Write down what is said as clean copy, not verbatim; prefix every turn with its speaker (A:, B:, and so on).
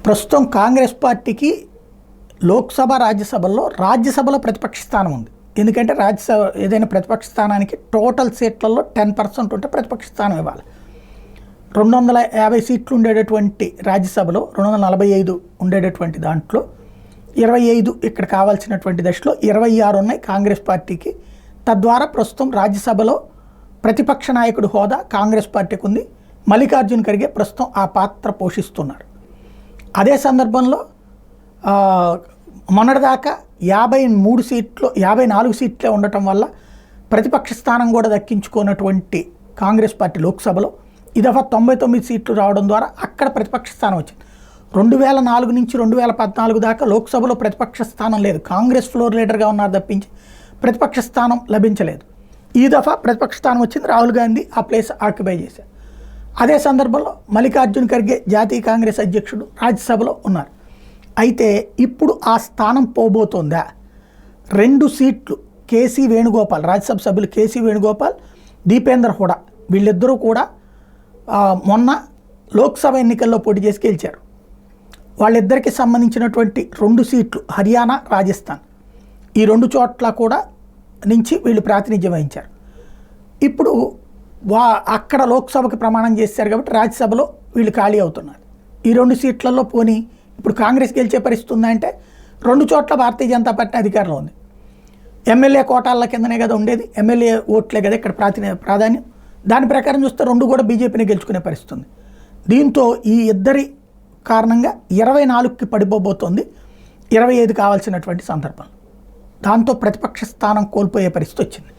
A: ప్రస్తుతం కాంగ్రెస్ పార్టీకి లోక్సభ రాజ్యసభలో ప్రతిపక్ష స్థానం ఉంది. ఎందుకంటే రాజ్యసభ ఏదైనా ప్రతిపక్ష స్థానానికి టోటల్ సీట్లలో 10% ఉంటే ప్రతిపక్ష స్థానం ఇవ్వాలి. 250 సీట్లు ఉండేటటువంటి రాజ్యసభలో 245 ఉండేటటువంటి దాంట్లో 25 ఇక్కడ కావాల్సినటువంటి దశలో 26 ఉన్నాయి కాంగ్రెస్ పార్టీకి. తద్వారా ప్రస్తుతం రాజ్యసభలో ప్రతిపక్ష నాయకుడు హోదా కాంగ్రెస్ పార్టీకి ఉంది. మల్లికార్జున్ ఖర్గే ప్రస్తుతం ఆ పాత్ర పోషిస్తున్నారు. అదే సందర్భంలో మొన్నటిదాకా 54 సీట్లే ఉండటం వల్ల ప్రతిపక్ష స్థానం కూడా దక్కించుకున్నటువంటి కాంగ్రెస్ పార్టీ లోక్సభలో ఈ దఫా 99 సీట్లు రావడం ద్వారా అక్కడ ప్రతిపక్ష స్థానం వచ్చింది. 2004 నుంచి 2014 దాకా లోక్సభలో ప్రతిపక్ష స్థానం లేదు. కాంగ్రెస్ ఫ్లోర్ లీడర్గా ఉన్నారు తప్పించి ప్రతిపక్ష స్థానం లభించలేదు. ఈ దఫా ప్రతిపక్ష స్థానం వచ్చింది. రాహుల్ గాంధీ ఆ ప్లేస్ ఆక్యుపై చేశారు. అదే సందర్భంలో మల్లికార్జున్ ఖర్గే జాతీయ కాంగ్రెస్ అధ్యక్షుడు రాజ్యసభలో ఉన్నారు. అయితే ఇప్పుడు ఆ స్థానం పోబోతోందా? 2 సీట్లు కేసీ వేణుగోపాల్, రాజ్యసభ సభ్యులు కేసీ వేణుగోపాల్, దీపేందర్ హుడా వీళ్ళిద్దరూ కూడా మొన్న లోక్సభ ఎన్నికల్లో పోటీ చేసి గెలిచారు. వాళ్ళిద్దరికి సంబంధించినటువంటి 2 సీట్లు హర్యానా, రాజస్థాన్, ఈ 2 చోట్ల కూడా నుంచి వీళ్ళు ప్రాతినిధ్యం వహించారు. ఇప్పుడు అక్కడ లోక్సభకి ప్రమాణం చేశారు కాబట్టి రాజ్యసభలో వీళ్ళు ఖాళీ అవుతున్నారు. ఈ 2 సీట్లలో పోనీ ఇప్పుడు కాంగ్రెస్ గెలిచే పరిస్థితి ఉందంటే 2 చోట్ల భారతీయ జనతా పార్టీ అధికారంలో ఉంది. ఎమ్మెల్యే కోటాల కిందనే కదా ఉండేది, ఎమ్మెల్యే ఓట్లే కదా ఇక్కడ ప్రాధాన్యం. దాని ప్రకారం చూస్తే 2 కూడా బీజేపీని గెలుచుకునే పరిస్థితి ఉంది. దీంతో ఈ ఇద్దరి కారణంగా 24కి పడిపోబోతోంది 25 కావాల్సినటువంటి సందర్భం. దాంతో ప్రతిపక్ష స్థానం కోల్పోయే పరిస్థితి వచ్చింది.